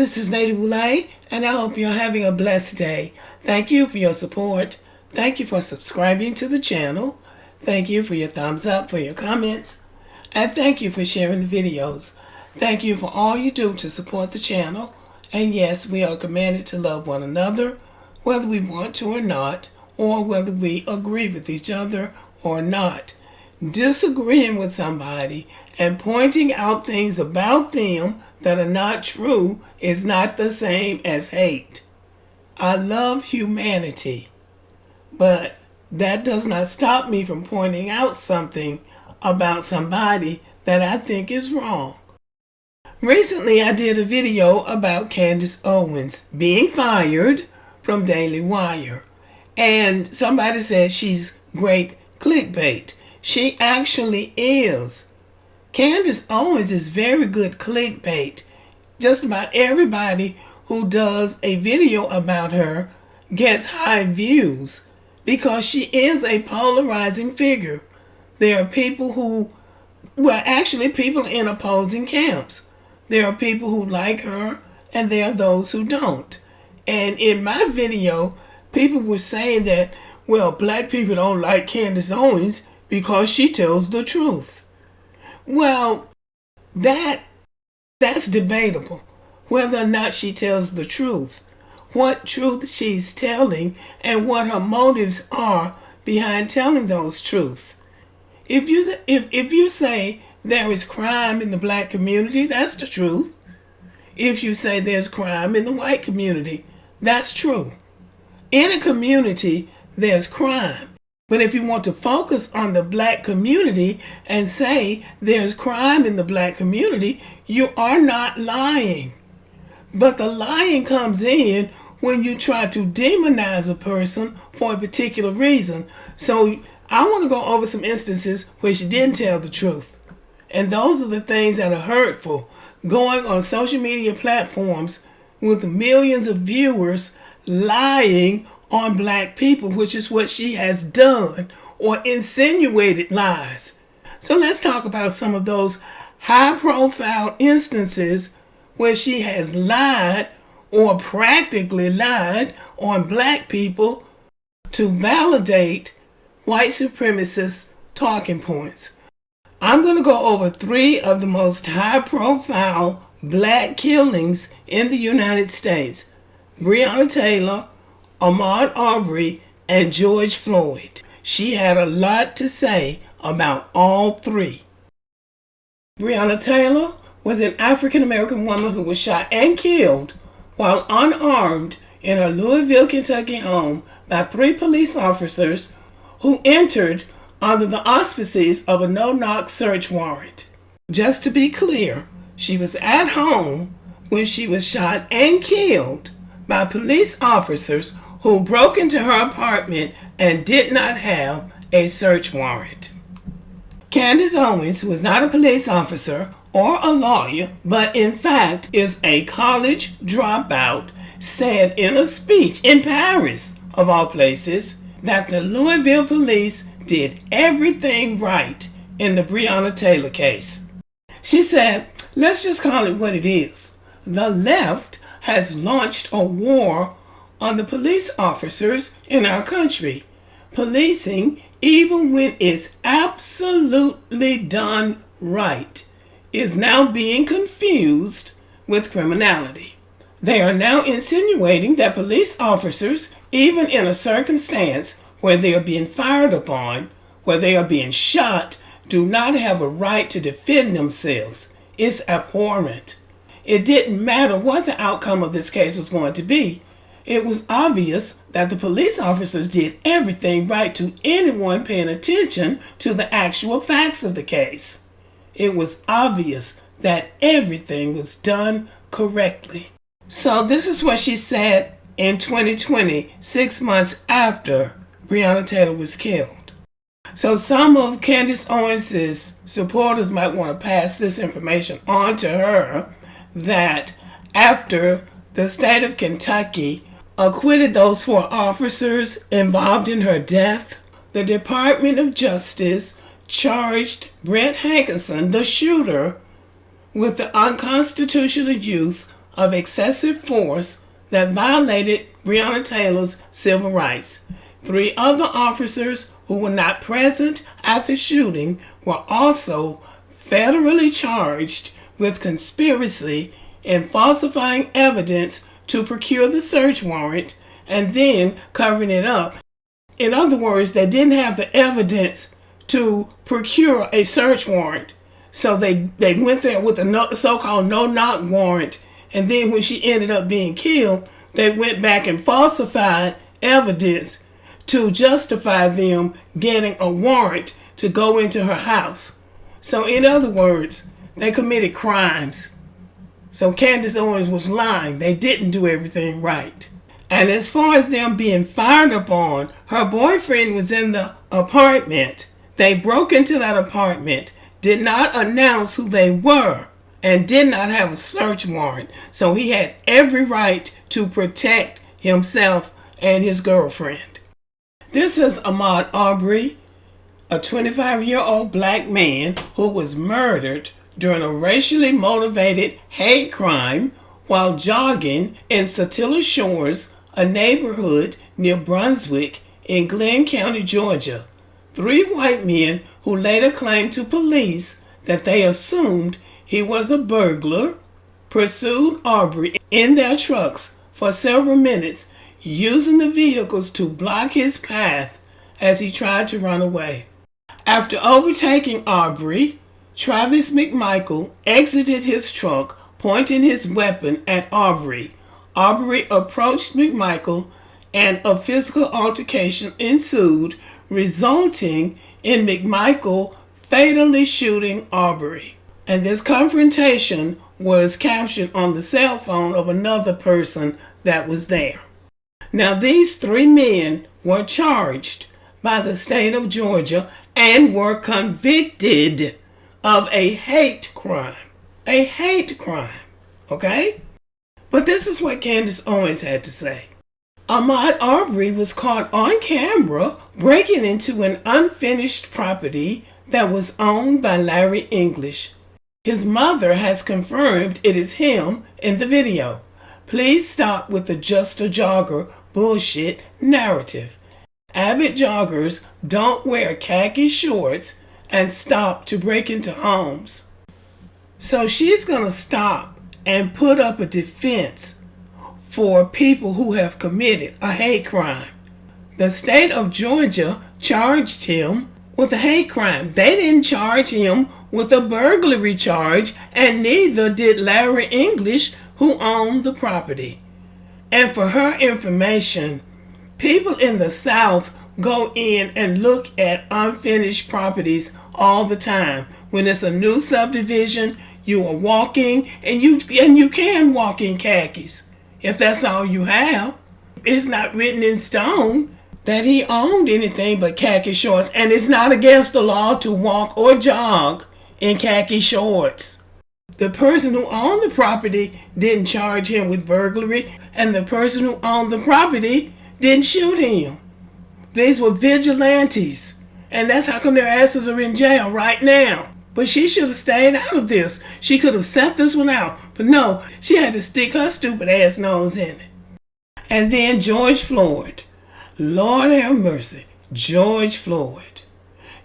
this is Lady Boulay, and I hope you're having a blessed day. Thank you for your support. Thank you for subscribing to the channel. Thank you for your thumbs up, for your comments, and thank you for sharing the videos. Thank you for all you do to support the channel. And yes, we are commanded to love one another, whether we want to or not, or whether we agree with each other or not. Disagreeing with somebody and pointing out things about them that are not true is not the same as hate. I love humanity, but that does not stop me from pointing out something about somebody that I think is wrong. Recently, I did a video about Candace Owens being fired from Daily Wire, and somebody said she's great clickbait. She actually is. Candace Owens is very good clickbait. Just about everybody who does a video about her gets high views because she is a polarizing figure. There are people who, actually people in opposing camps. There are people who like her and there are those who don't. And in my video, people were saying that, black people don't like Candace Owens because she tells the truth. Well, that's debatable, whether or not she tells the truth, what truth she's telling, and what her motives are behind telling those truths. If you say there is crime in the black community, that's the truth. If you say there's crime in the white community, that's true. In a community, there's crime. But if you want to focus on the black community and say there's crime in the black community, you are not lying. But the lying comes in when you try to demonize a person for a particular reason. So I want to go over some instances where she didn't tell the truth. And those are the things that are hurtful. Going on social media platforms with millions of viewers lying on black people, which is what she has done, or insinuated lies. So let's talk about some of those high-profile instances where she has lied or practically lied on black people to validate white supremacist talking points. I'm going to go over 3 of the most high-profile black killings in the United States: Breonna Taylor, Ahmaud Arbery, and George Floyd. She had a lot to say about all 3. Breonna Taylor was an African-American woman who was shot and killed while unarmed in her Louisville, Kentucky home by 3 police officers who entered under the auspices of a no-knock search warrant. Just to be clear, she was at home when she was shot and killed by police officers who broke into her apartment and did not have a search warrant. Candace Owens, who is not a police officer or a lawyer, but in fact is a college dropout, said in a speech in Paris, of all places, that the Louisville police did everything right in the Breonna Taylor case. She said, let's just call it what it is. The left has launched a war on the police officers in our country. Policing, even when it's absolutely done right, is now being confused with criminality. They are now insinuating that police officers, even in a circumstance where they are being fired upon, where they are being shot, do not have a right to defend themselves. It's abhorrent. It didn't matter what the outcome of this case was going to be. It was obvious that the police officers did everything right to anyone paying attention to the actual facts of the case. It was obvious that everything was done correctly. So this is what she said in 2020, 6 months after Breonna Taylor was killed. So some of Candace Owens' supporters might want to pass this information on to her, that after the state of Kentucky acquitted those 4 officers involved in her death, the Department of Justice charged Brett Hankerson, the shooter, with the unconstitutional use of excessive force that violated Breonna Taylor's civil rights. 3 other officers who were not present at the shooting were also federally charged with conspiracy in falsifying evidence to procure the search warrant and then covering it up. In other words, they didn't have the evidence to procure a search warrant. So they went there with a so-called no-knock warrant, and then when she ended up being killed, they went back and falsified evidence to justify them getting a warrant to go into her house. So in other words, they committed crimes. So Candace Owens was lying. They didn't do everything right. And as far as them being fired upon, her boyfriend was in the apartment. They broke into that apartment, did not announce who they were, and did not have a search warrant. So he had every right to protect himself and his girlfriend. This is Ahmaud Arbery, a 25-year-old black man who was murdered during a racially motivated hate crime while jogging in Satilla Shores, a neighborhood near Brunswick in Glenn County, Georgia. 3 white men who later claimed to police that they assumed he was a burglar pursued Arbery in their trucks for several minutes, using the vehicles to block his path as he tried to run away. After overtaking Arbery, Travis McMichael exited his truck, pointing his weapon at Arbery. Arbery approached McMichael and a physical altercation ensued, resulting in McMichael fatally shooting Arbery. And this confrontation was captured on the cell phone of another person that was there. Now, these 3 men were charged by the state of Georgia and were convicted of a hate crime. A hate crime, okay? But this is what Candace Owens had to say. Ahmaud Arbery was caught on camera breaking into an unfinished property that was owned by Larry English. His mother has confirmed it is him in the video. Please stop with the just a jogger bullshit narrative. Avid joggers don't wear khaki shorts and stop to break into homes. So she's going to stop and put up a defense for people who have committed a hate crime. The state of Georgia charged him with a hate crime. They didn't charge him with a burglary charge, and neither did Larry English, who owned the property. And for her information, people in the South go in and look at unfinished properties all the time. When it's a new subdivision, you are walking, and you can walk in khakis if that's all you have. It's not written in stone that he owned anything but khaki shorts, and it's not against the law to walk or jog in khaki shorts. The person who owned the property didn't charge him with burglary, and the person who owned the property didn't shoot him. These were vigilantes, and that's how come their asses are in jail right now. But she should have stayed out of this. She could have sent this one out, but no, she had to stick her stupid ass nose in it. And then George Floyd. Lord have mercy, George Floyd.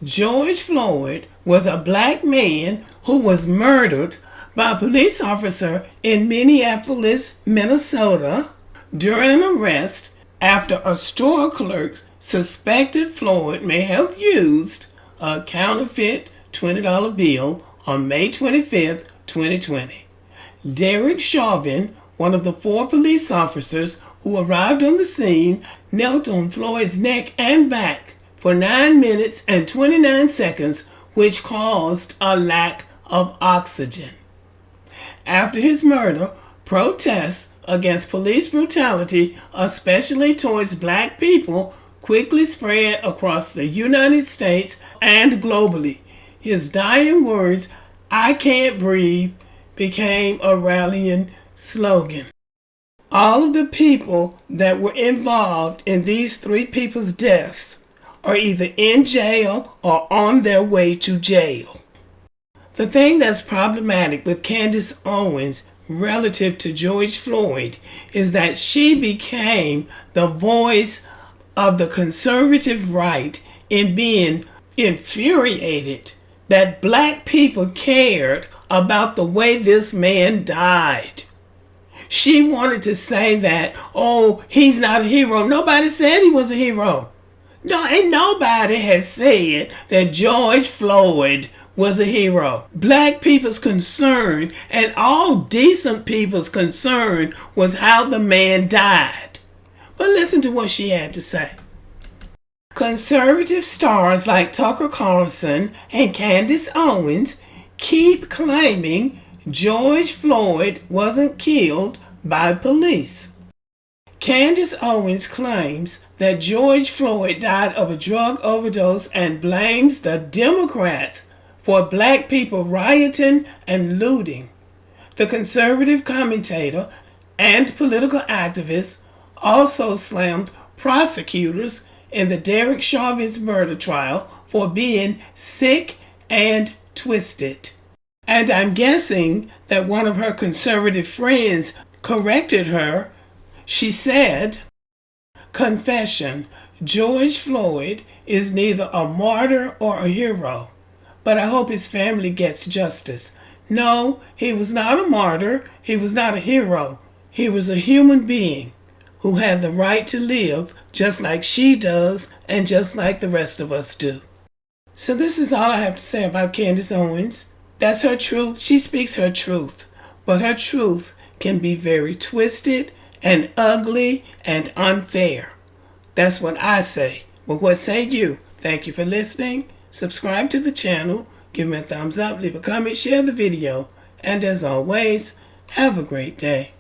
George Floyd was a black man who was murdered by a police officer in Minneapolis, Minnesota, during an arrest after a store clerk suspected Floyd may have used a counterfeit $20 bill on May 25th, 2020. Derek Chauvin, one of the 4 police officers who arrived on the scene, knelt on Floyd's neck and back for 9 minutes and 29 seconds, which caused a lack of oxygen. After his murder, protests against police brutality, especially towards black people, quickly spread across the United States and globally. His dying words, "I can't breathe," became a rallying slogan. All of the people that were involved in these 3 people's deaths are either in jail or on their way to jail. The thing that's problematic with Candace Owens relative to George Floyd is that she became the voice of the conservative right in being infuriated that black people cared about the way this man died. She wanted to say that, oh, he's not a hero. Nobody said he was a hero. No, ain't nobody has said that George Floyd was a hero. Black people's concern and all decent people's concern was how the man died. But listen to what she had to say. Conservative stars like Tucker Carlson and Candace Owens keep claiming George Floyd wasn't killed by police. Candace Owens claims that George Floyd died of a drug overdose and blames the Democrats for black people rioting and looting. The conservative commentator and political activist also slammed prosecutors in the Derek Chauvin's murder trial for being sick and twisted. And I'm guessing that one of her conservative friends corrected her. She said, "Confession, George Floyd is neither a martyr or a hero, but I hope his family gets justice. No, he was not a martyr. He was not a hero. He was a human being who had the right to live just like she does and just like the rest of us do." So this is all I have to say about Candace Owens. That's her truth. She speaks her truth. But her truth can be very twisted and ugly and unfair. That's what I say. But what say you? Thank you for listening. Subscribe to the channel. Give me a thumbs up. Leave a comment. Share the video. And as always, have a great day.